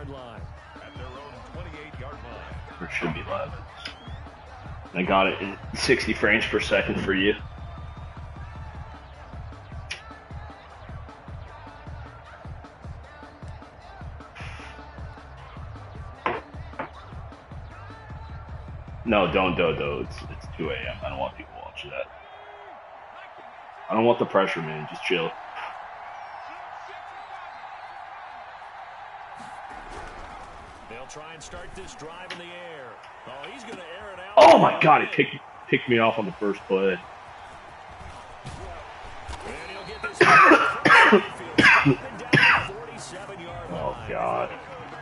sideline. At their own 28-yard line. Or should be live. I got it in 60 frames per second for you. No, don't, do. It's 2 a.m. I don't want people to watch that. I don't want the pressure, man. Just chill. They'll try and start this drive in the air. Oh, he's going to air it out. Oh my God! It picked me off on the first play. And he'll get this Oh God!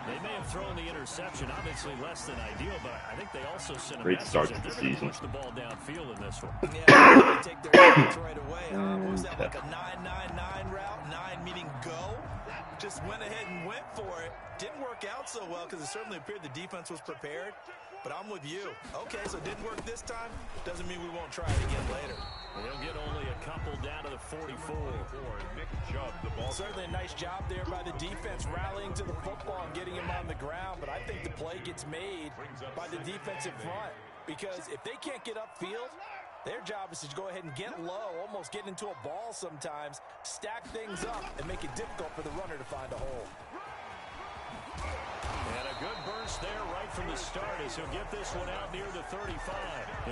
They may have thrown the interception, obviously less than ideal, but I think they also sent a Great message start that to the they're going to season. push the ball downfield in this one. Yeah, they take their shots right away. What was that, like a 9-9-9 route? 9 meaning go. Just went ahead and went for it. Didn't work out so well because it certainly appeared the defense was prepared. But I'm with you. Okay, so it didn't work this time. Doesn't mean we won't try it again later. They'll get only a couple down to the 44. Nick Chubb, the ball. Certainly a nice job there by the defense rallying to the football and getting him on the ground. But I think the play gets made by the defensive front. Because if they can't get upfield, their job is to go ahead and get low, almost get into a ball sometimes, stack things up, and make it difficult for the runner to find a hole. And a good burst there right from the start as he'll get this one out near the 35.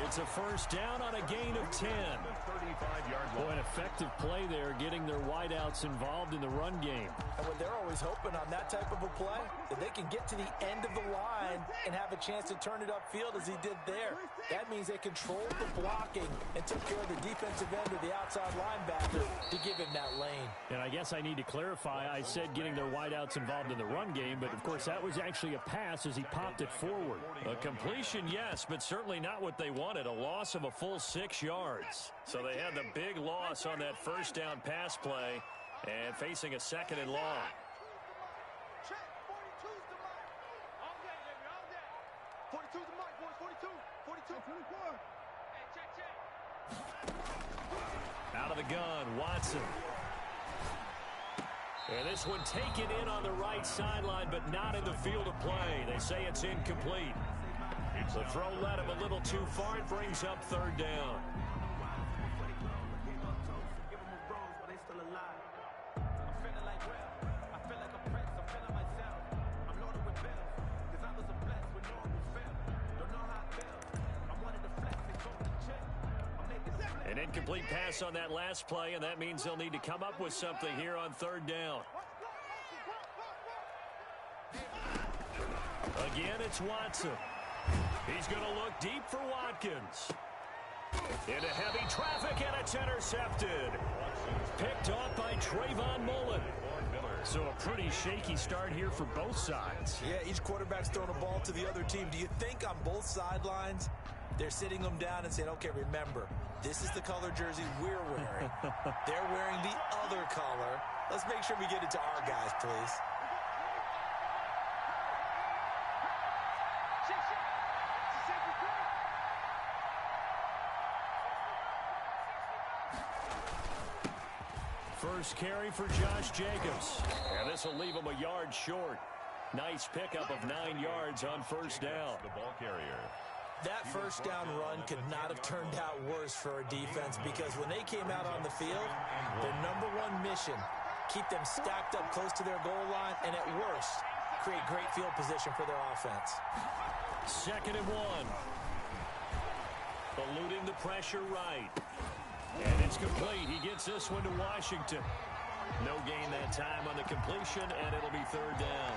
It's a first down on a gain of 10. 35-yard line. Boy, an effective play there, getting their wideouts involved in the run game. And what they're always hoping on that type of a play, that they can get to the end of the line and have a chance to turn it upfield as he did there. That means they controlled the blocking and took care of the defensive end or the outside linebacker to give him that lane. And I guess I need to clarify, I said getting their wideouts involved in the run game, but of course that was actually a pass as he popped it forward. A completion, yes, but certainly not what they wanted. A loss of a full 6 yards. So they had the big loss on that first down pass play and facing a second and long. Out of the gun, Watson. And this one taken in on the right sideline, but not in the field of play. They say it's incomplete. The throw led him a little too far. It brings up third down. An incomplete pass on that last play, and that means they'll need to come up with something here on third down. Again, it's Watson. He's going to look deep for Watkins. Into heavy traffic, and it's intercepted. Picked off by Trayvon Mullen. So a pretty shaky start here for both sides. Yeah, each quarterback's throwing a ball to the other team. Do you think on both sidelines they're sitting them down and saying, okay, remember, this is the color jersey we're wearing. They're wearing the other color. Let's make sure we get it to our guys, please. First carry for Josh Jacobs. And this will leave him a yard short. Nice pickup of 9 yards on first down. The ball carrier. That first down run could not have turned out worse for a defense because when they came out on the field, their number one mission, keep them stacked up close to their goal line, and at worst, create great field position for their offense. 2nd and 1. Eluding the pressure right. And it's complete. He gets this one to Washington. No gain that time on the completion, and it'll be third down.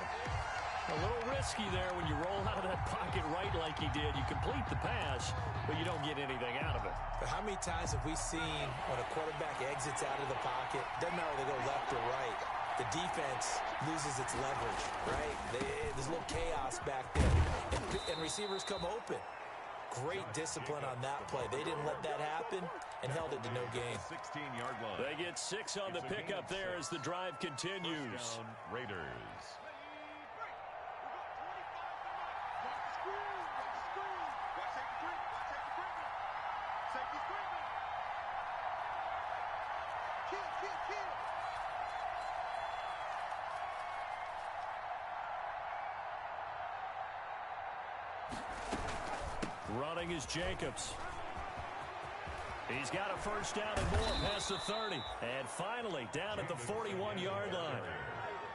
A little risky there when you roll out of that pocket right like he did. You complete the pass, but you don't get anything out of it. But how many times have we seen when a quarterback exits out of the pocket, doesn't matter if they go left or right, the defense loses its leverage, right? There's a little chaos back there, and receivers come open. Great discipline on that play. They didn't let that happen and held it to no gain. 16-yard line. They get 6 on the pickup there as the drive continues. Raiders. Running is Jacobs. He's got a first down and more past the 30. And finally, down at the 41-yard line.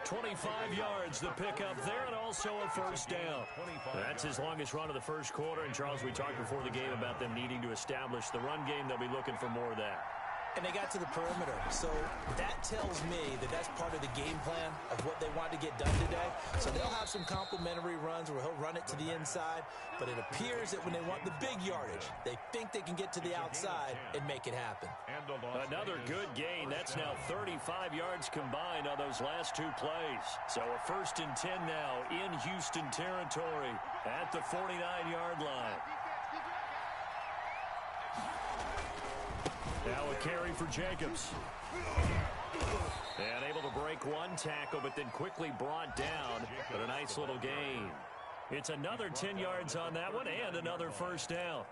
25 yards the pickup there, and also a first down. That's his longest run of the first quarter. And, Charles, we talked before the game about them needing to establish the run game. They'll be looking for more of that. And they got to the perimeter. So that tells me that that's part of the game plan of what they want to get done today. So they'll have some complimentary runs where he'll run it to the inside. But it appears that when they want the big yardage, they think they can get to the outside and make it happen. Another good gain. That's now 35 yards combined on those last two plays. So a 1st and 10 now in Houston territory at the 49-yard line. Now a carry for Jacobs. And able to break one tackle, but then quickly brought down. But a nice little gain. It's another 10 yards on that one and another first down.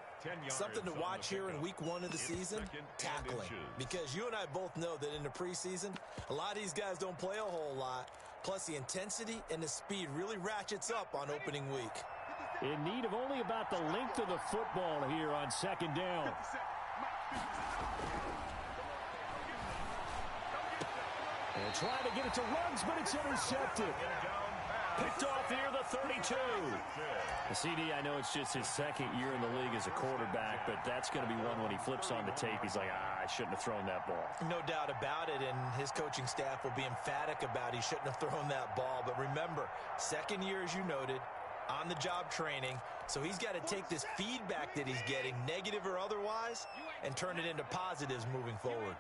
Something to watch here in week 1 of the season, tackling. Because you and I both know that in the preseason, a lot of these guys don't play a whole lot. Plus the intensity and the speed really ratchets up on opening week. In need of only about the length of the football here on 2nd down. And trying to get it to Ruggs, but it's intercepted. Picked off here, the 32. CD, I know it's just his 2nd year in the league as a quarterback, but that's going to be one when he flips on the tape. He's like, I shouldn't have thrown that ball. No doubt about it, and his coaching staff will be emphatic about he shouldn't have thrown that ball. But remember, 2nd year, as you noted, on-the-job training. So he's got to take this feedback that he's getting, negative or otherwise, and turn it into positives moving forward.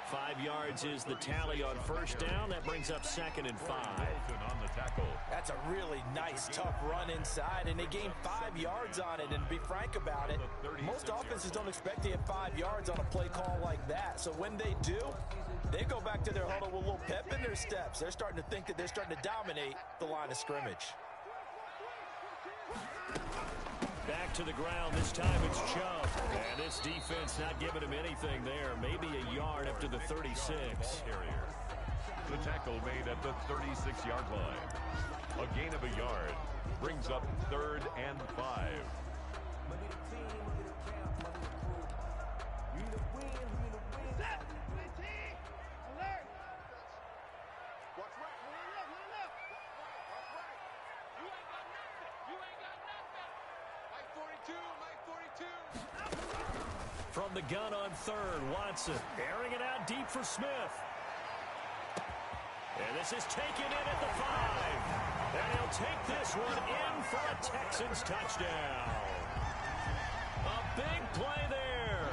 5 yards is the tally on first down. That brings up 2nd and 5. That's a really nice, tough run inside, and they gained 5 yards on it. And to be frank about it, most offenses don't expect to get 5 yards on a play call like that. So when they do, they go back to their huddle with a little pep in their steps. They're starting to think that they're starting to dominate the line of scrimmage. Back to the ground. This time it's Chubb. And this defense not giving him anything there. Maybe a yard after the 36. The tackle made at the 36-yard line. A gain of a yard brings up 3rd and 5. From the gun on 3rd, Watson airing it out deep for Smith. And this is taken in at the 5. And he'll take this one in for a Texans touchdown. A big play there.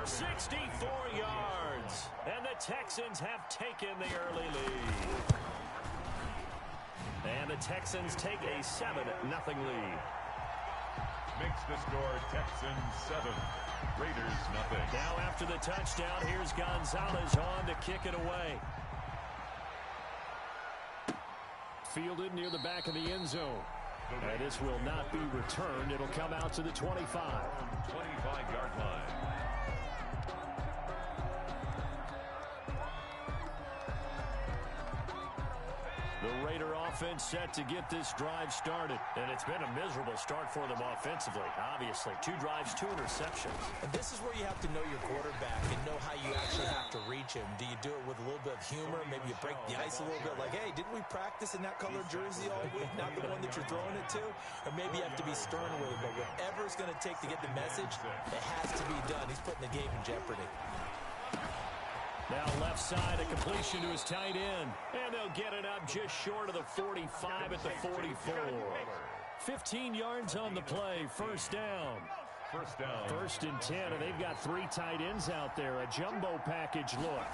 64 yards. And the Texans have taken the early lead. And the Texans take a 7-0 lead. Makes the score Texans 7. Raiders nothing. Now after the touchdown, here's Gonzalez on to kick it away. Fielded near the back of the end zone. And this will not be returned. It'll come out to the 25. 25-yard line. The Raider offense set to get this drive started. And it's been a miserable start for them offensively, obviously. 2 drives, 2 interceptions. And this is where you have to know your quarterback and know how you actually have to reach him. Do you do it with a little bit of humor? Maybe you break the ice a little bit like, hey, didn't we practice in that colored jersey all week? Not the one that you're throwing it to? Or maybe you have to be stern with it. But whatever it's going to take to get the message, it has to be done. He's putting the game in jeopardy. Now left side, a completion to his tight end. And they'll get it up just short of the 45 at the 44. 15 yards on the play. First down. 1st and 10, and they've got 3 tight ends out there. A jumbo package look.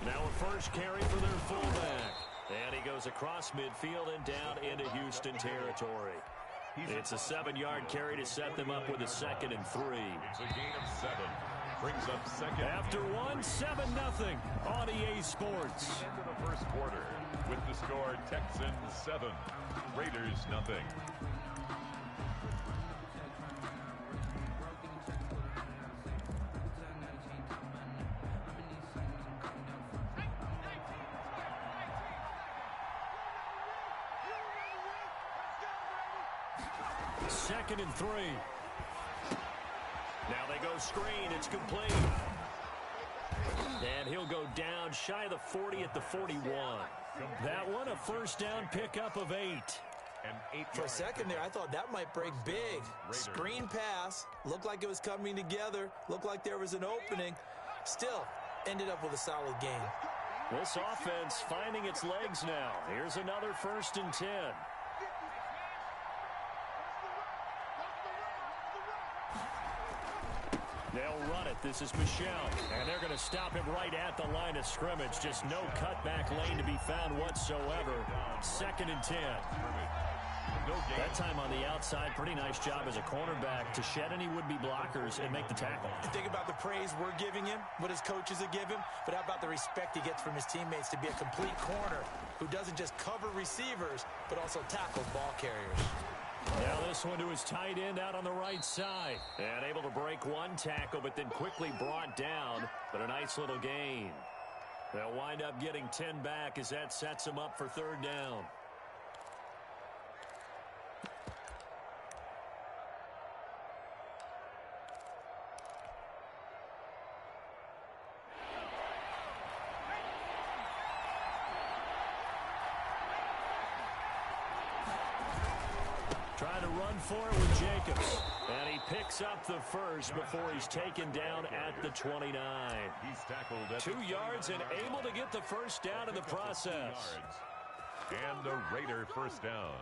Now a first carry for their fullback. And he goes across midfield and down into Houston territory. It's a 7-yard carry to set them up with a 2nd and 3. It's a gain of 7. Brings up 2nd. After 1, 7-0 on EA Sports. Into the first quarter with the score Texans 7, Raiders nothing. 2nd and 3. Now they go screen. It's complete. And he'll go down shy of the 40 at the 41. That one a first down pickup of 8. For a second there, I thought that might break big. Screen pass. Looked like it was coming together. Looked like there was an opening. Still, ended up with a solid gain. This offense finding its legs now. Here's another 1st and 10. They'll run it. This is Michel. And they're going to stop him right at the line of scrimmage. Just no cutback lane to be found whatsoever. 2nd and 10. That time on the outside, pretty nice job as a cornerback to shed any would-be blockers and make the tackle. And think about the praise we're giving him, what his coaches have given him, but how about the respect he gets from his teammates to be a complete corner who doesn't just cover receivers, but also tackles ball carriers. Now this one to his tight end out on the right side. And able to break one tackle, but then quickly brought down. But a nice little gain. They'll wind up getting 10 back as that sets them up for 3rd down. Trying to run for it with Jacobs. And he picks up the first before he's taken down at the 29. He's tackled at 2 yards and able to get the first down in the process. And a Raider first down.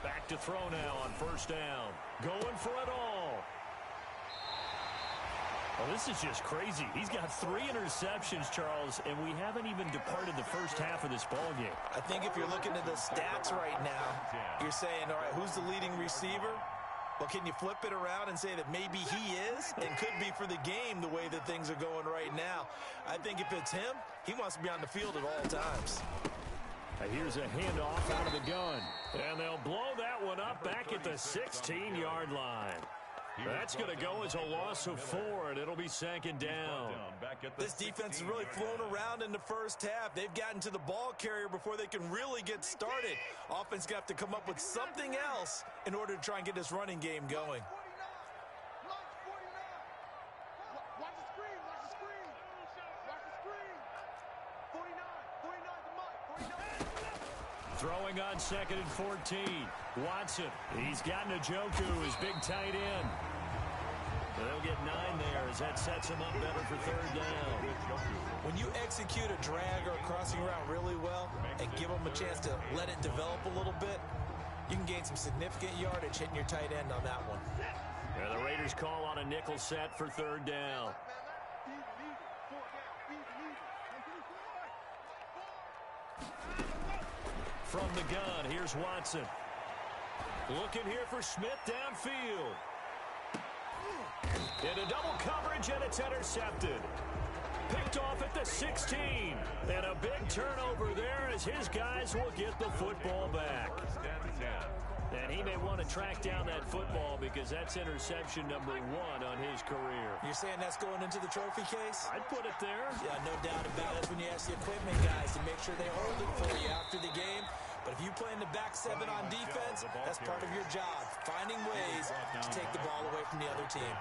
Back to throw now on 1st down. Going for it all. Well, this is just crazy. He's got 3 interceptions, Charles, and we haven't even departed the first half of this ballgame. I think if you're looking at the stats right now, you're saying, all right, who's the leading receiver? Well, can you flip it around and say that maybe he is and could be for the game the way that things are going right now? I think if it's him, he wants to be on the field at all times. Here's a handoff out of the gun. And they'll blow that one up back at the 16-yard line. That's going to go as a loss of 4, and it'll be 2nd down. This defense has really flown around in the first half. They've gotten to the ball carrier before they can really get started. Offense going to have to come up with something else in order to try and get this running game going. Throwing on 2nd and 14. Watson. He's got Njoku, his big tight end. They'll get 9 there as that sets him up better for 3rd down. When you execute a drag or a crossing route really well and give them a chance to let it develop a little bit, you can gain some significant yardage hitting your tight end on that one. And the Raiders call on a nickel set for 3rd down. From the gun, here's Watson. Looking here for Smith downfield. Into double coverage, and it's intercepted. Picked off at the 16. And a big turnover there as his guys will get the football back. And he may want to track down that football because that's interception number 1 on his career. You're saying that's going into the trophy case? I'd put it there. Yeah, no doubt about it. That's when you ask the equipment guys to make sure they hold it for you after the game. But if you play in the back 7 on defense, that's part of your job, finding ways to take the ball away from the other team.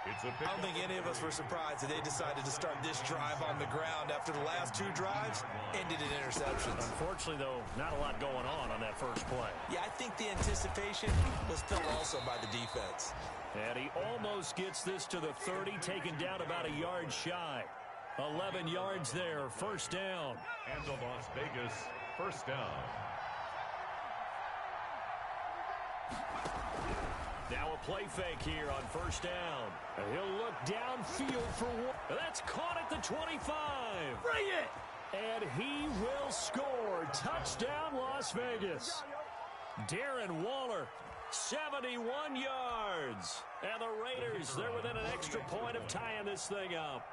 I don't think any of us were surprised that they decided to start this drive on the ground after the last 2 drives ended in interceptions. Unfortunately, though, not a lot going on that first play. Yeah, I think the anticipation was felt also by the defense. And he almost gets this to the 30, taken down about a yard shy. 11 yards there, 1st down. And the Las Vegas first down. Now a play fake here on 1st down. And he'll look downfield for one. That's caught at the 25. Bring it! And he will score. Touchdown, Las Vegas. Darren Waller, 71 yards. And the Raiders, they're within an extra point of tying this thing up.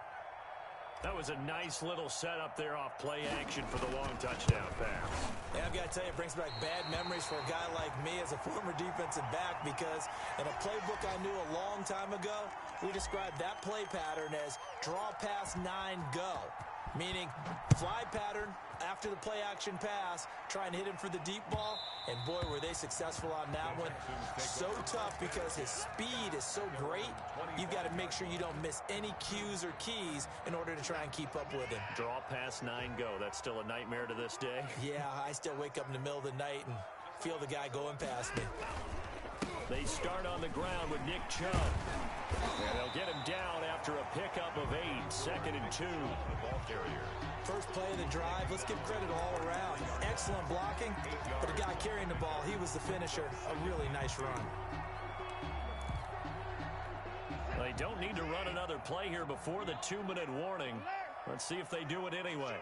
That was a nice little setup there off play action for the long touchdown pass. Yeah, I've got to tell you, it brings back bad memories for a guy like me as a former defensive back, because in a playbook I knew a long time ago, we described that play pattern as draw pass 9 go, meaning fly pattern after the play action pass, try and hit him for the deep ball, and boy, were they successful on that one. So tough because his speed is so great, you've got to make sure you don't miss any cues or keys in order to try and keep up with him. Draw pass 9 go. That's still a nightmare to this day. Yeah, I still wake up in the middle of the night and feel the guy going past me. They start on the ground with Nick Chubb. And they'll get him down after a pickup of 8, 2nd and 2. The ball carrier. First play of the drive, let's give credit all around. Excellent blocking, but the guy carrying the ball, he was the finisher. A really nice run. They don't need to run another play here before the 2-minute warning. Let's see if they do it anyway.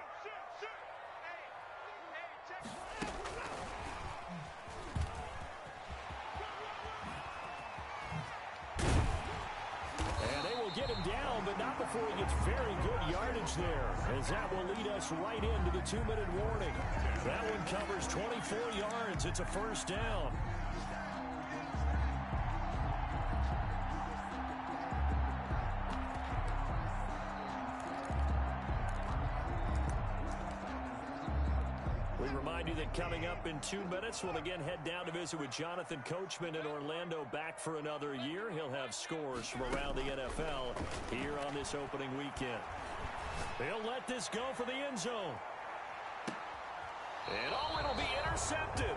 And they will get him down, but not before he gets very good yardage there, as that will lead us right into the 2-minute warning. That one covers 24 yards. It's a first down. Remind you that coming up in 2 minutes, we'll again head down to visit with Jonathan Coachman in Orlando, back for another year. He'll have scores from around the NFL here on this opening weekend. He'll let this go for the end zone. And it'll be intercepted.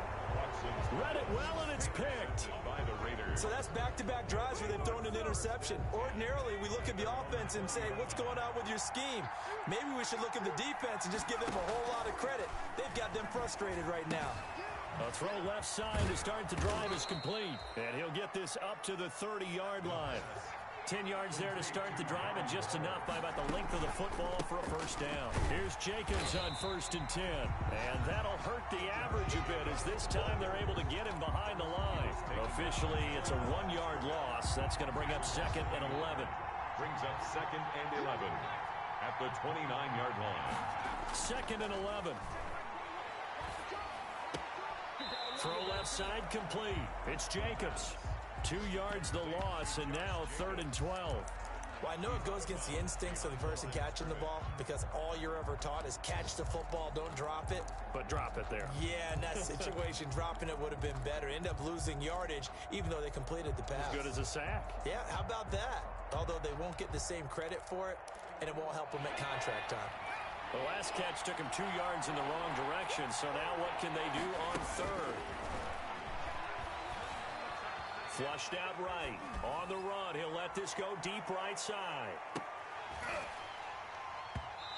Read it well, and it's picked. By the Raiders. So that's back-to-back drives where they've thrown an interception. Ordinarily, we look at the offense and say, what's going on with your scheme? Maybe we should look at the defense and just give them a whole lot of credit. They've got them frustrated right now. A throw left side to start the drive is complete. And he'll get this up to the 30-yard line. 10 yards there to start the drive, and just enough by about the length of the football for a first down. Here's Jacobs on 1st and 10. And that'll hurt the average a bit, as this time they're able to get him behind the line. Officially, it's a 1-yard loss. That's going to bring up 2nd and 11. Brings up 2nd and 11 at the 29-yard line. 2nd and 11. Throw left side complete. It's Jacobs. 2 yards the loss, and now 3rd and 12. Well, I know it goes against the instincts of the person catching the ball, because all you're ever taught is catch the football, don't drop it. But drop it there. Yeah, in that situation, dropping it would have been better. End up losing yardage, even though they completed the pass. As good as a sack. Yeah, how about that? Although they won't get the same credit for it, and it won't help them at contract time. The last catch took him 2 yards in the wrong direction, so now what can they do on 3rd? Flushed out right. On the run, he'll let this go deep right side.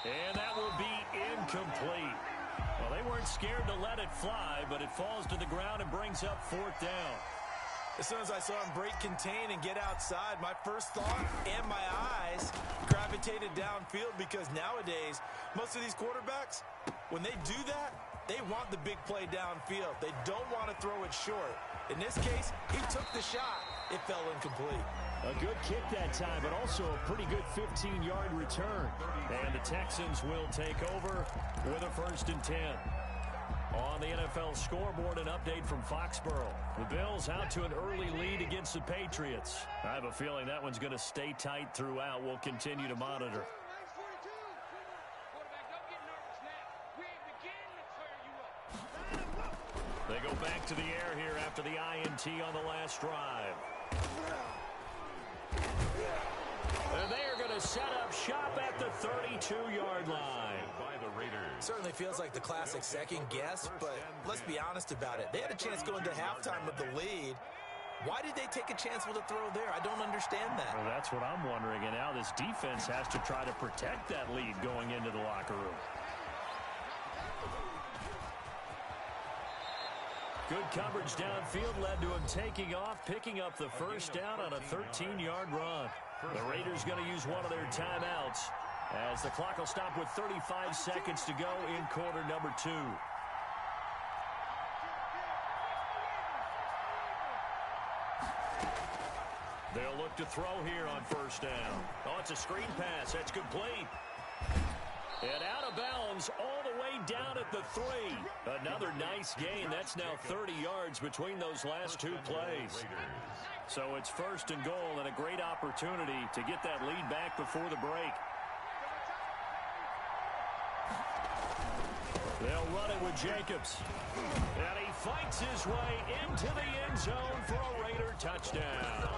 And that will be incomplete. Well, they weren't scared to let it fly, but it falls to the ground and brings up 4th down. As soon as I saw him break contain and get outside, my first thought and my eyes gravitated downfield, because nowadays, most of these quarterbacks, when they do that, they want the big play downfield. They don't want to throw it short. In this case, he took the shot. It fell incomplete. A good kick that time, but also a pretty good 15-yard return. And the Texans will take over with a 1st and 10. On the NFL scoreboard, an update from Foxborough. The Bills out to an early lead against the Patriots. I have a feeling that one's going to stay tight throughout. We'll continue to monitor. They go back to the air here after the INT on the last drive. And they are going to set up shop at the 32-yard line. By the Raiders. Certainly feels like the classic second guess, but let's be honest about it. They had a chance going to halftime with the lead. Why did they take a chance with a throw there? I don't understand that. Well, that's what I'm wondering. And now this defense has to try to protect that lead going into the locker room. Good coverage downfield led to him taking off, picking up the first down on a 13-yard run. The Raiders going to use one of their timeouts as the clock will stop with 35 seconds to go in quarter number 2. They'll look to throw here on first down. Oh, it's a screen pass. That's complete. And out of bounds all the way down at the 3. Another nice gain. That's now 30 yards between those last two plays. So it's first and goal and a great opportunity to get that lead back before the break. They'll run it with Jacobs. And he fights his way into the end zone for a Raider touchdown.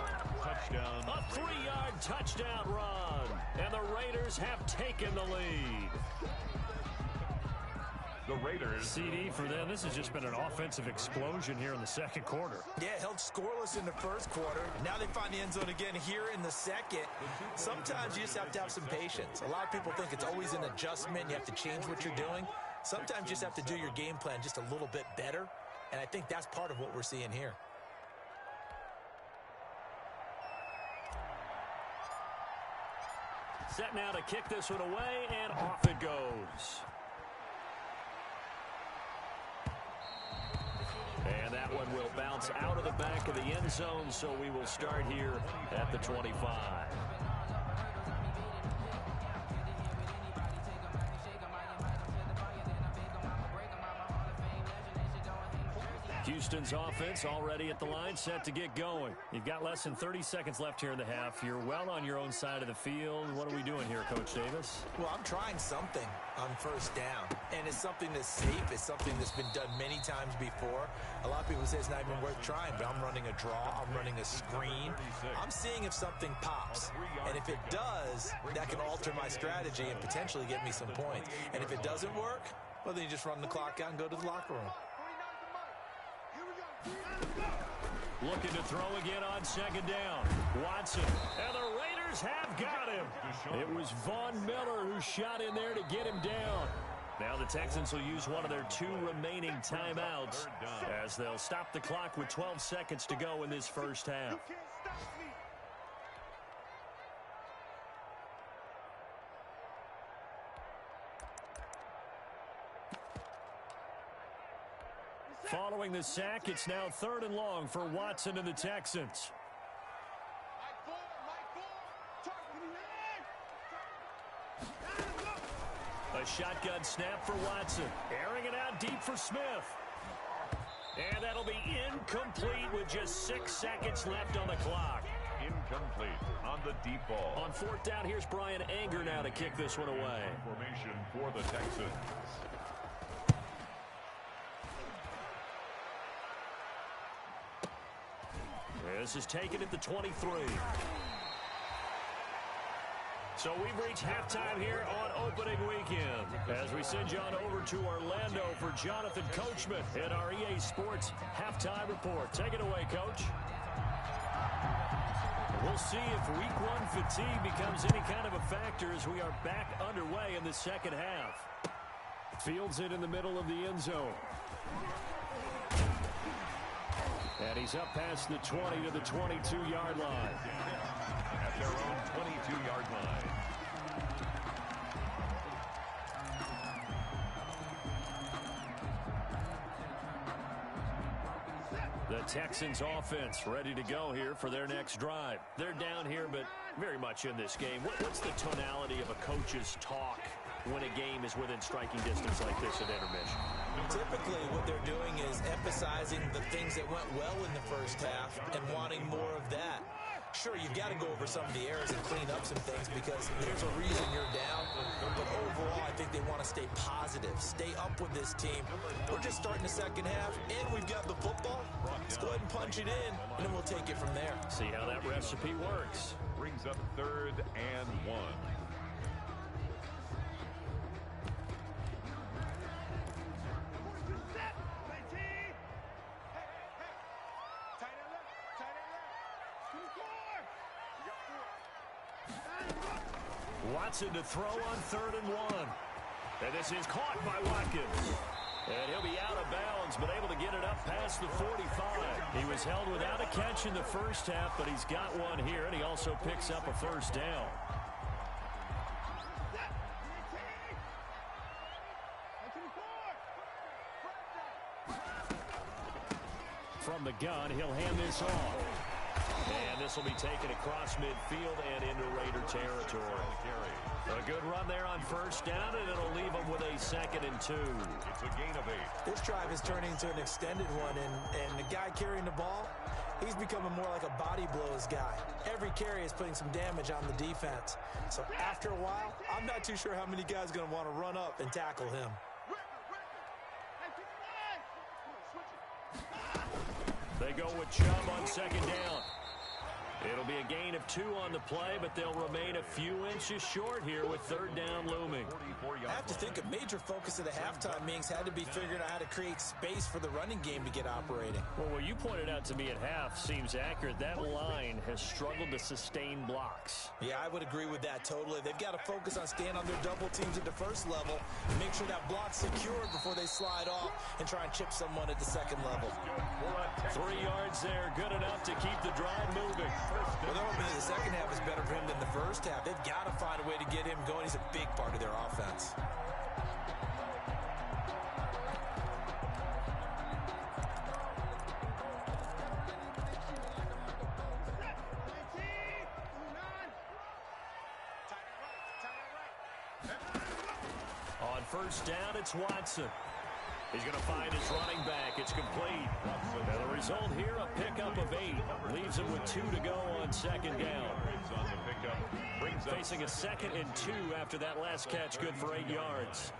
A 3-yard touchdown run. And the Raiders have taken the lead. The Raiders. CD for them. This has just been an offensive explosion here in the second quarter. Yeah, held scoreless in the first quarter. Now they find the end zone again here in the second. Sometimes you just have to have some patience. A lot of people think it's always an adjustment. You have to change what you're doing. Sometimes you just have to do your game plan just a little bit better. And I think that's part of what we're seeing here. Set now to kick this one away, and off it goes. And that one will bounce out of the back of the end zone, so we will start here at the 25. Houston's offense already at the line, set to get going. You've got less than 30 seconds left here in the half. You're well on your own side of the field. What are we doing here, Coach Davis? Well, I'm trying something on first down, and it's something that's safe. It's something that's been done many times before. A lot of people say it's not even worth trying, but I'm running a draw. I'm running a screen. I'm seeing if something pops, and if it does, that can alter my strategy and potentially get me some points. And if it doesn't work, well, then you just run the clock out and go to the locker room. Looking to throw again on second down. Watson. And the Raiders have got him. It was Von Miller who shot in there to get him down. Now the Texans will use one of their 2 remaining timeouts as they'll stop the clock with 12 seconds to go in this first half. Following the sack, it's now 3rd and long for Watson and the Texans. A shotgun snap for Watson. Airing it out deep for Smith. And that'll be incomplete with just 6 seconds left on the clock. Incomplete on the deep ball. On 4th down, here's Brian Anger now to kick this one away. Formation for the Texans. This is taken at the 23. So we've reached halftime here on opening weekend as we send you on over to Orlando for Jonathan Coachman in our EA Sports Halftime Report. Take it away, Coach. We'll see if Week 1 fatigue becomes any kind of a factor as we are back underway in the second half. Fields it in the middle of the end zone. And he's up past the 20 to the 22-yard line. At their own 22-yard line. The Texans offense ready to go here for their next drive. They're down here, but very much in this game. What's the tonality of a coach's talk when a game is within striking distance like this at intermission? Typically, what they're doing is emphasizing the things that went well in the first half and wanting more of that. Sure, you've got to go over some of the errors and clean up some things because there's a reason you're down. But overall, I think they want to stay positive, stay up with this team. We're just starting the second half, and we've got the football. Let's go ahead and punch it in, and then we'll take it from there. See how that recipe works. Brings up 3rd and 1. Watson to throw on 3rd and 1. And this is caught by Watkins. And he'll be out of bounds, but able to get it up past the 45. He was held without a catch in the first half, but he's got one here, and he also picks up a first down. From the gun, he'll hand this off. And this will be taken across midfield and into Raider territory. A good run there on first down, and it'll leave them with a 2nd and 2. It's a gain of 8. This drive is turning into an extended one, and the guy carrying the ball, he's becoming more like a body blows guy. Every carry is putting some damage on the defense. So after a while, I'm not too sure how many guys are going to want to run up and tackle him. They go with Chubb on 2nd down. It'll be a gain of 2 on the play, but they'll remain a few inches short here with 3rd down looming. I have to think a major focus of the halftime meetings had to be figuring out how to create space for the running game to get operating. Well, what you pointed out to me at half seems accurate. That line has struggled to sustain blocks. Yeah, I would agree with that totally. They've got to focus on staying on their double teams at the first level, make sure that block's secured before they slide off and try and chip someone at the 2nd level. 3 yards there, good enough to keep the drive moving. Well, that would mean the second half is better for him than the first half. They've got to find a way to get him going. He's a big part of their offense. On first down, it's Watson. He's going to find his running back. It's complete. And the result here, a pickup of 8. Leaves him with 2 to go on 2nd down. Facing a 2nd and 2 after that last catch, good for 8 yards.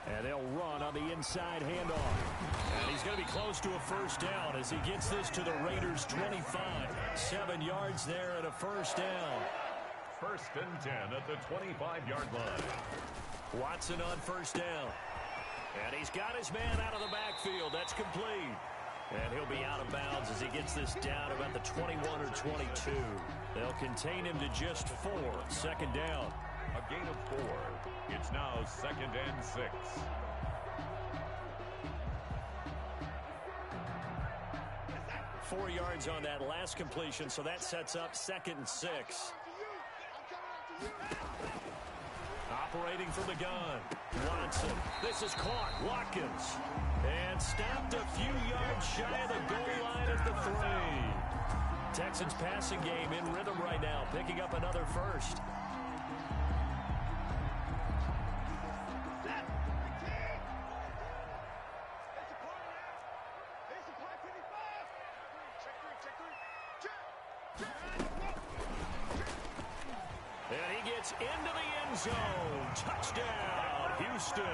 And they'll run on the inside handoff. And he's going to be close to a first down as he gets this to the Raiders' 25. 7 yards there and a first down. 1st and 10 at the 25-yard line. Watson on first down. And he's got his man out of the backfield. That's complete. And he'll be out of bounds as he gets this down about the 21 or 22. They'll contain him to just 4. 2nd down. A gain of 4. It's now 2nd and 6. Four yards on that last completion, so that sets up 2nd and 6. Operating from the gun, Watson. This is caught. Watkins. And stopped a few yards shy of the goal line at the 3. Texans passing game in rhythm right now, picking up another first. And he gets into the end zone. Touchdown, Houston.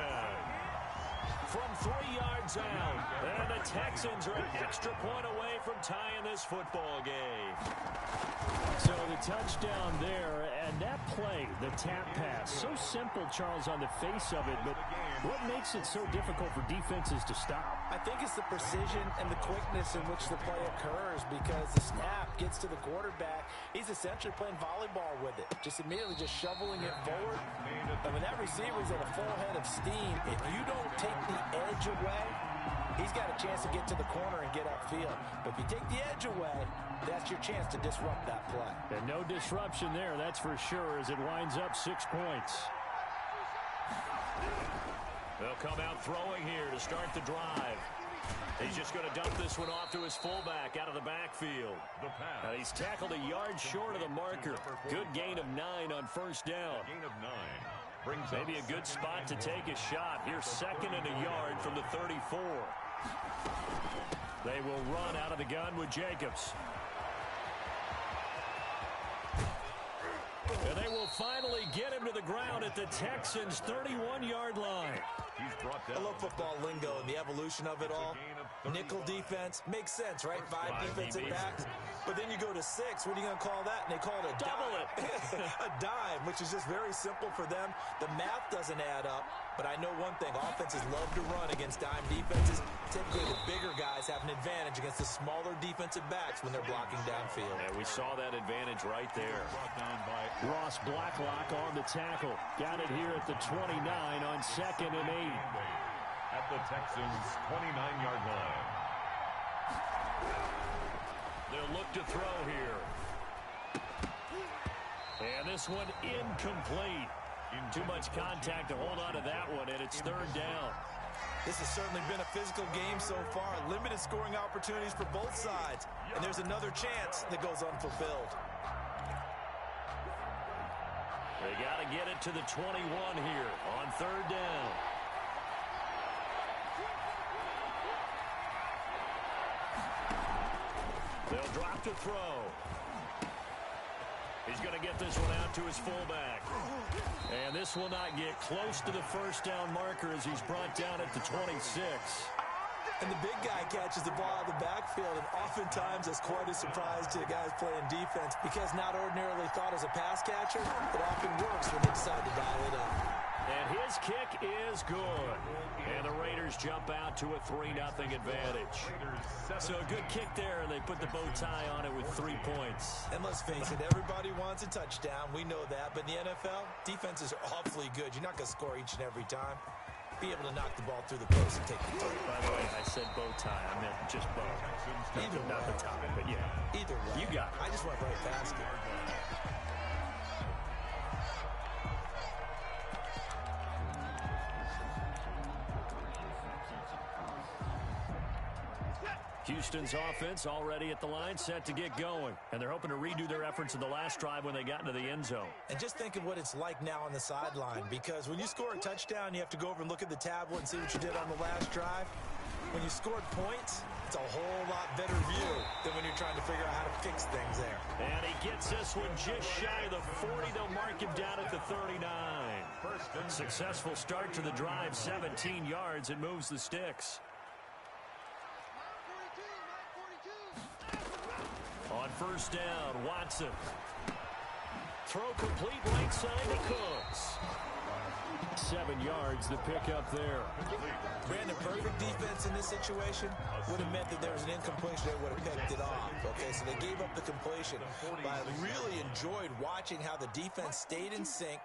From 3 yards out. And the Texans are an extra point away from tying this football game. So the touchdown there, and that play, the tap pass, so simple, Charles, on the face of it, but what makes it so difficult for defenses to stop? I think it's the precision and the quickness in which the play occurs, because the snap gets to the quarterback. He's essentially playing volleyball with it, just immediately just shoveling it forward. And when that receiver's at a full head of steam, if you don't take the edge away, he's got a chance to get to the corner and get upfield. But if you take the edge away, that's your chance to disrupt that play. And no disruption there, that's for sure, as it winds up 6 points. They'll come out throwing here to start the drive. He's just going to dump this one off to his fullback out of the backfield. He's tackled a yard short of the marker. Good gain of 9 on first down. Gain of 9. Maybe a good spot to take a shot. Here's 2nd and a yard from the 34. They will run out of the gun with Jacobs. And they will finally get him to the ground at the Texans' 31-yard line. I love football lingo and the evolution of it all. Nickel defense makes sense, right? 5 defensive backs. But then you go to 6. What are you going to call that? And they call it a double dime. A dime, which is just very simple for them. The math doesn't add up. But I know one thing. Offenses love to run against dime defenses. Typically, the bigger guys have an advantage against the smaller defensive backs when they're blocking downfield. And we saw that advantage right there. Ross Blacklock on the tackle. Got it here at the 29 on 2nd and 8. At the Texans' 29-yard line. They'll look to throw here. And this one incomplete. Too much contact to hold on to that one, and it's third down. This has certainly been a physical game so far. Limited scoring opportunities for both sides. And there's another chance that goes unfulfilled. They got to get it to the 21 here on third down. They'll drop to throw. He's going to get this one out to his fullback. And this will not get close to the first down marker as he's brought down at the 26. And the big guy catches the ball out of the backfield, and oftentimes it's quite a surprise to the guys playing defense because not ordinarily thought as a pass catcher, it often works when they decide to dial it up. And his kick is good. And the Raiders jump out to a 3-0 advantage. So a good kick there, and they put the bow tie on it with 3 points. And let's face it, everybody wants a touchdown. We know that. But in the NFL, defenses are awfully good. You're not going to score each and every time. Be able to knock the ball through the post and take the three. By the way, I said bow tie. I meant just bow. Either not way. the tie, but yeah. Either way. You got it. I just went right past it. Houston's offense already at the line, set to get going. And they're hoping to redo their efforts in the last drive when they got into the end zone. And just think of what it's like now on the sideline, because when you score a touchdown, you have to go over and look at the tablet and see what you did on the last drive. When you scored points, it's a whole lot better view than when you're trying to figure out how to fix things there. And he gets this one just shy of the 40. They'll mark him down at the 39. Successful start to the drive, 17 yards, and moves the sticks. On first down, Watson. Throw complete right side to Cooks. 7 yards to pick up there. Brandon, perfect defense in this situation would have meant that there was an incompletion. They would have picked it off. Okay, so they gave up the completion. But I really enjoyed watching how the defense stayed in sync,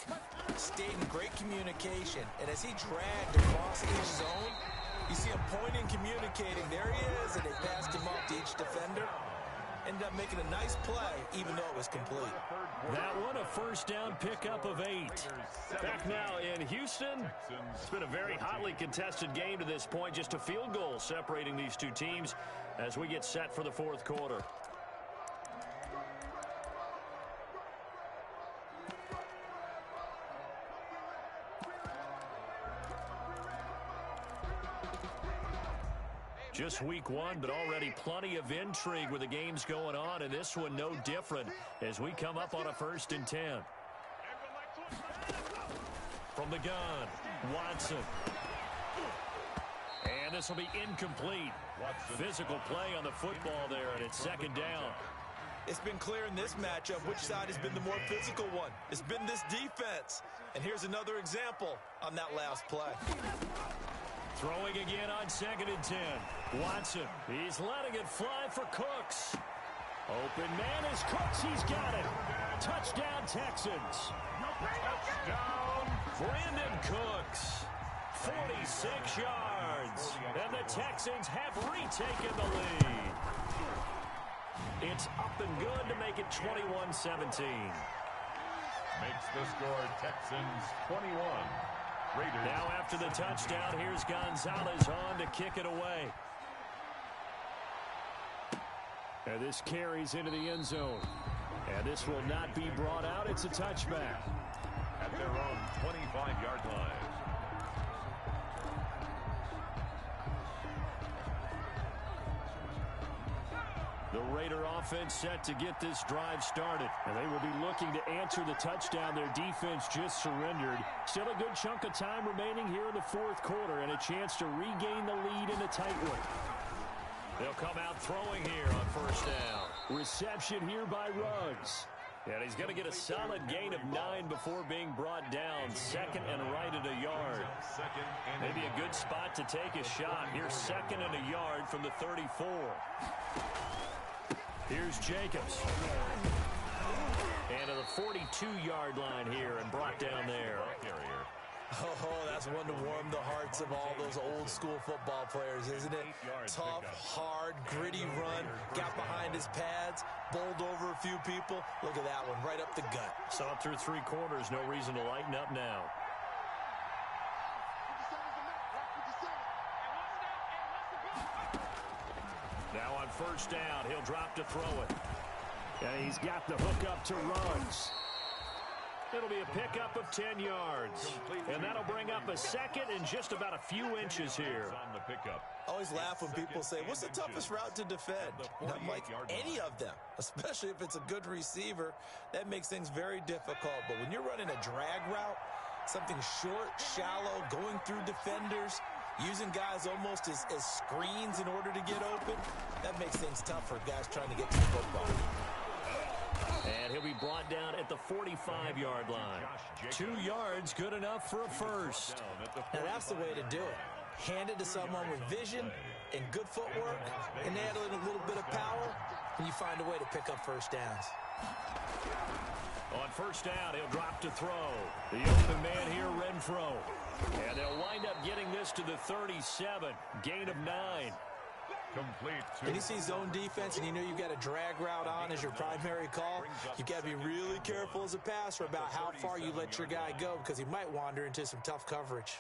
stayed in great communication. And as he dragged across each zone, you see him pointing, communicating. There he is, and they passed him off to each defender. Ended up making a nice play, even though it was complete. That one, a first down pickup of 8. Back now in Houston. It's been a very hotly contested game to this point. Just a field goal separating these two teams as we get set for the fourth quarter. Just week one, but already plenty of intrigue with the games going on, and this one no different as we come up on a 1st and 10. From the gun, Watson. And this will be incomplete. Physical play on the football there, and it's 2nd down. It's been clear in this matchup which side has been the more physical one. It's been this defense. And here's another example on that last play. Throwing again on 2nd and 10. Watson, he's letting it fly for Cooks. Open man is Cooks, he's got it. Touchdown Texans. Touchdown Brandon Cooks. 46 yards. And the Texans have retaken the lead. It's up and good to make it 21-17. Makes the score Texans 21. Raiders. Now after the touchdown, here's Gonzalez on to kick it away. And this carries into the end zone. And this will not be brought out. It's a touchback. At their own 25-yard line. The Raider offense set to get this drive started. And they will be looking to answer the touchdown. Their defense just surrendered. Still a good chunk of time remaining here in the fourth quarter and a chance to regain the lead in a tight one. They'll come out throwing here on first down. Reception here by Ruggs. And he's going to get a solid gain of 9 before being brought down. 2nd and right at a yard. Maybe a good spot to take a shot. Here's 2nd and a yard from the 34. Here's Jacobs. And to the 42-yard line here and brought down there. Oh, that's one to warm the hearts of all those old school football players, isn't it? Tough, hard, gritty run, got behind his pads, bowled over a few people. Look at that one, right up the gut. Saw it through 3 quarters, no reason to lighten up now. Now on first down, he'll drop to throw it. And he's got the hook up to Ruggs. It'll be a pickup of 10 yards. And that'll bring up a second and just about a few inches here. Always laugh when people say, what's the toughest route to defend? And I'm like, any of them, especially if it's a good receiver. That makes things very difficult. But when you're running a drag route, something short, shallow, going through defenders, using guys almost as screens in order to get open, that makes things tough for guys trying to get to the football. And he'll be brought down at the 45-yard line. 2 yards, good enough for a first. Now that's the way to do it. Hand it to someone with vision and good footwork, and add in a little bit of power, and you find a way to pick up first downs. On first down, he'll drop to throw. The open man here, Renfro. And they'll wind up getting this to the 37. Gain of 9. Complete. And you see zone defense and you know you've got a drag route on as your primary call, you've got to be really careful as a passer about how far you let your guy go because he might wander into some tough coverage.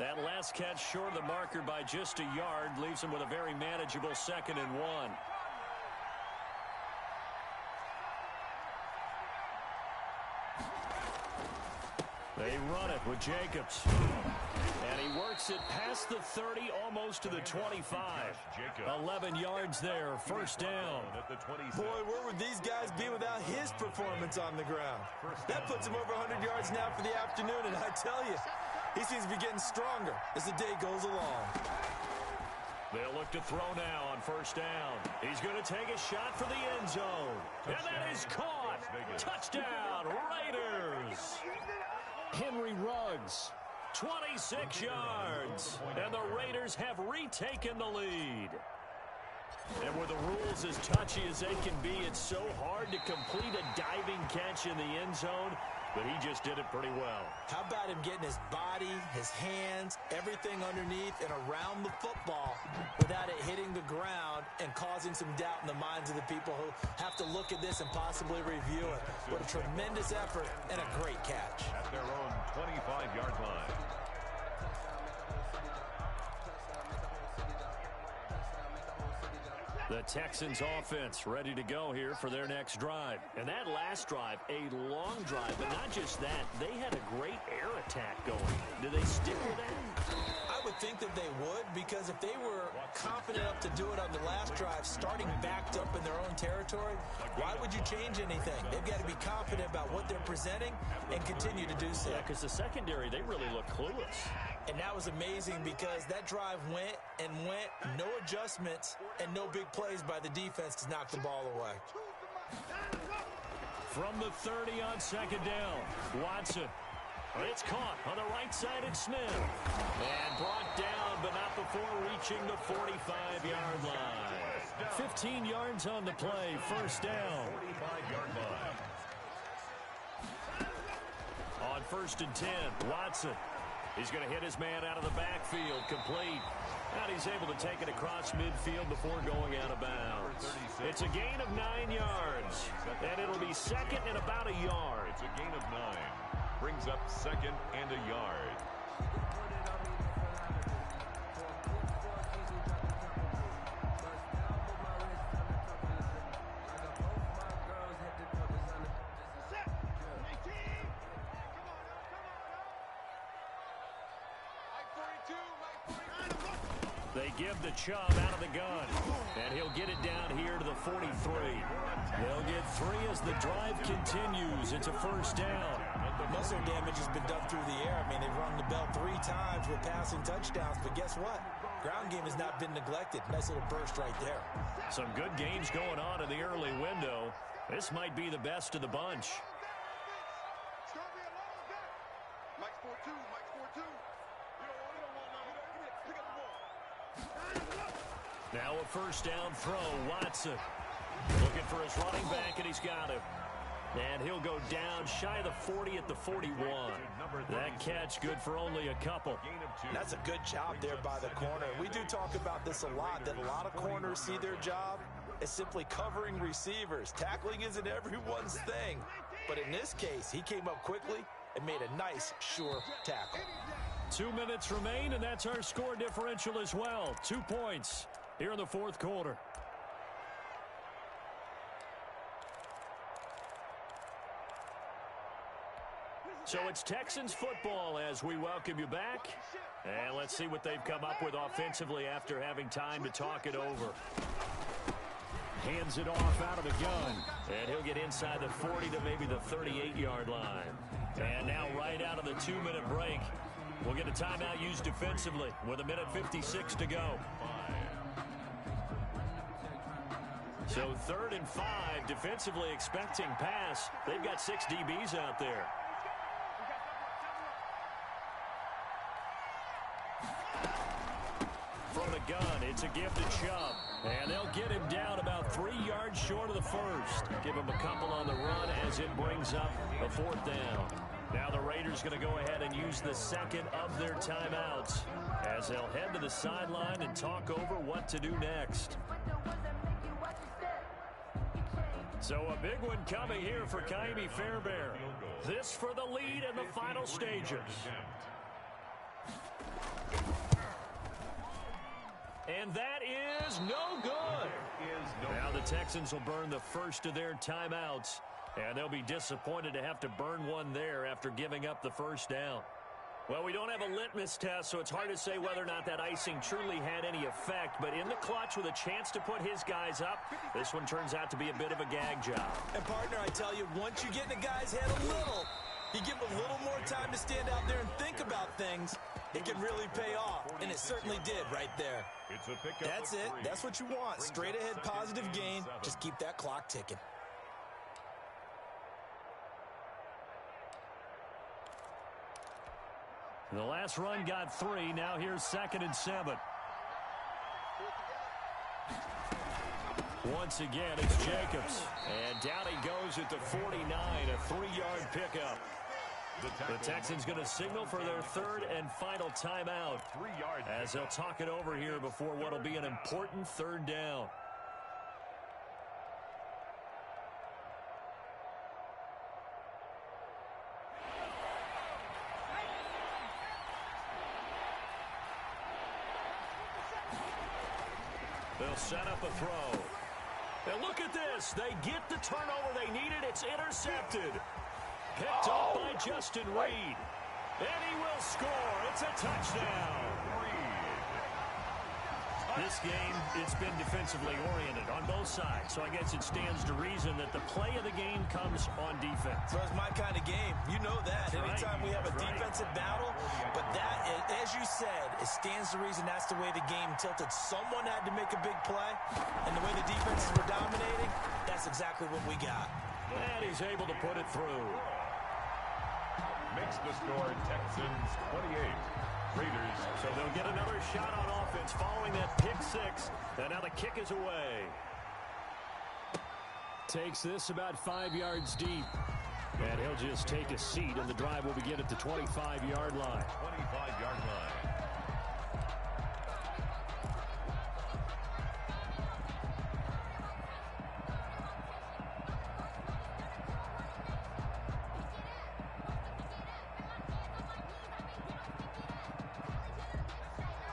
That last catch short of the marker by just a yard leaves him with a very manageable 2nd and 1. They run it with Jacobs. And he works it past the 30, almost to the 25. 11 yards there, first down. Boy, where would these guys be without his performance on the ground? That puts him over 100 yards now for the afternoon, and I tell you, he seems to be getting stronger as the day goes along. They'll look to throw now on first down. He's going to take a shot for the end zone. And that is caught. Touchdown, Raiders. Henry Ruggs, 26 yards. And the Raiders have retaken the lead. And with the rules as touchy as they can be, it's so hard to complete a diving catch in the end zone. But he just did it pretty well. How about him getting his body, his hands, everything underneath and around the football without it hitting the ground and causing some doubt in the minds of the people who have to look at this and possibly review it. What a tremendous effort and a great catch. At their own 25-yard line. The Texans offense ready to go here for their next drive. And that last drive, a long drive, but not just that. They had a great air attack going. Do they stick with that? I would think that they would, because if they were confident enough to do it on the last drive, starting backed up in their own territory, why would you change anything? They've got to be confident about what they're presenting and continue to do so. Yeah, because the secondary, they really look clueless. And that was amazing because that drive went and went, no adjustments and no big plays by the defense to knock the ball away. From the 30 on second down, Watson. It's caught on the right side at Smith. And brought down, but not before reaching the 45-yard line. 15 yards on the play, first down. 45-yard line. On first and 10, Watson. He's going to hit his man out of the backfield, complete. And he's able to take it across midfield before going out of bounds. It's a gain of 9 yards. And it'll be second and about a yard. It's a gain of 9. Brings up second and a yard. They give the Chubb out of the gun, and he'll get it down here to the 43. They'll get 3 as the drive continues. It's a first down. Most of their damage has been done through the air. I mean, they've rung the bell 3 times with passing touchdowns, but guess what? Ground game has not been neglected. Nice little burst right there. Some good games going on in the early window. This might be the best of the bunch. Now a first down throw, Watson. Looking for his running back, and he's got him. And he'll go down shy of the 40 at the 41. That catch good for only a couple. That's a good job there by the corner. We do talk about this a lot, that a lot of corners see their job as simply covering receivers. Tackling isn't everyone's thing. But in this case, he came up quickly and made a nice, sure tackle. 2 minutes remain, and that's our score differential as well. 2 points here in the fourth quarter. So it's Texans football as we welcome you back. And let's see what they've come up with offensively after having time to talk it over. Hands it off out of the gun. And he'll get inside the 40 to maybe the 38-yard line. And now right out of the 2-minute break, we'll get a timeout used defensively with 1:56 to go. So 3rd and 5, defensively expecting pass. They've got 6 DBs out there. From the gun, it's a gifted shove. And they'll get him down about 3 yards short of the first. Give him a couple on the run as it brings up a 4th down. Now the Raiders going to go ahead and use the second of their timeouts as they'll head to the sideline and talk over what to do next. So a big one coming here for Ka'imi Fairbairn. This for the lead in the final stages. And that is no good. Now the Texans will burn the first of their timeouts. And they'll be disappointed to have to burn one there after giving up the first down. Well, we don't have a litmus test, so it's hard to say whether or not that icing truly had any effect. But in the clutch with a chance to put his guys up, this one turns out to be a bit of a gag job. And, partner, I tell you, once you get in a guy's head a little, you give him a little more time to stand out there and think about things, it can really pay off. And it certainly did right there. That's it. That's what you want. Straight ahead positive gain. Just keep that clock ticking. The last run got 3. Now here's 2nd and 7. Once again, it's Jacobs. And down he goes at the 49, a 3-yard pickup. The Texans going to signal for their 3rd and final timeout as they'll talk it over here before what will be an important 3rd down. They'll set up a throw. And look at this. They get the turnover they needed. It's intercepted. Picked up by Justin Reed. And he will score. It's a touchdown. This game, it's been defensively oriented on both sides. So I guess it stands to reason that the play of the game comes on defense. So it's my kind of game. You know that. That's Anytime right. we have a defensive battle, but that, as you said, it stands to reason that's the way the game tilted. Someone had to make a big play, and the way the defenses were dominating, that's exactly what we got. And he's able to put it through. Makes the score Texans 28. Raiders. So they'll get another shot on offense following that pick 6. And now the kick is away. Takes this about 5 yards deep. And he'll just take a seat, and the drive will begin at the 25-yard line. 25-yard line.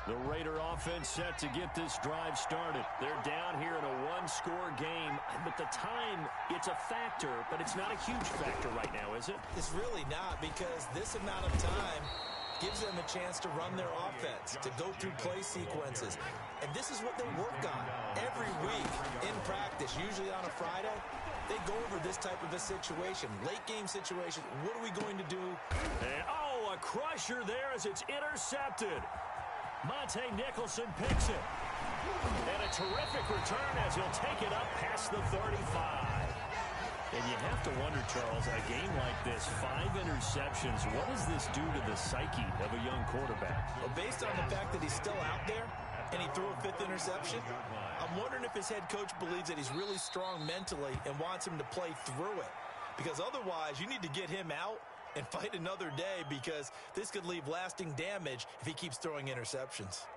The Raider offense set to get this drive started. They're down here in a one-score game. But the time, it's a factor, but it's not a huge factor right now, is it? It's really not, because this amount of time gives them a chance to run their offense, to go through play sequences. And this is what they work on every week in practice, usually on a Friday. They go over this type of a situation, late-game situation. What are we going to do? And, oh, a crusher there as it's intercepted. Monte Nicholson picks it. And a terrific return as he'll take it up past the 35. And you have to wonder, Charles, a game like this, 5 interceptions, what does this do to the psyche of a young quarterback? Well, based on the fact that he's still out there and he threw a 5th interception, I'm wondering if his head coach believes that he's really strong mentally and wants him to play through it. because otherwise you need to get him out and fight another day, because this could leave lasting damage if he keeps throwing interceptions.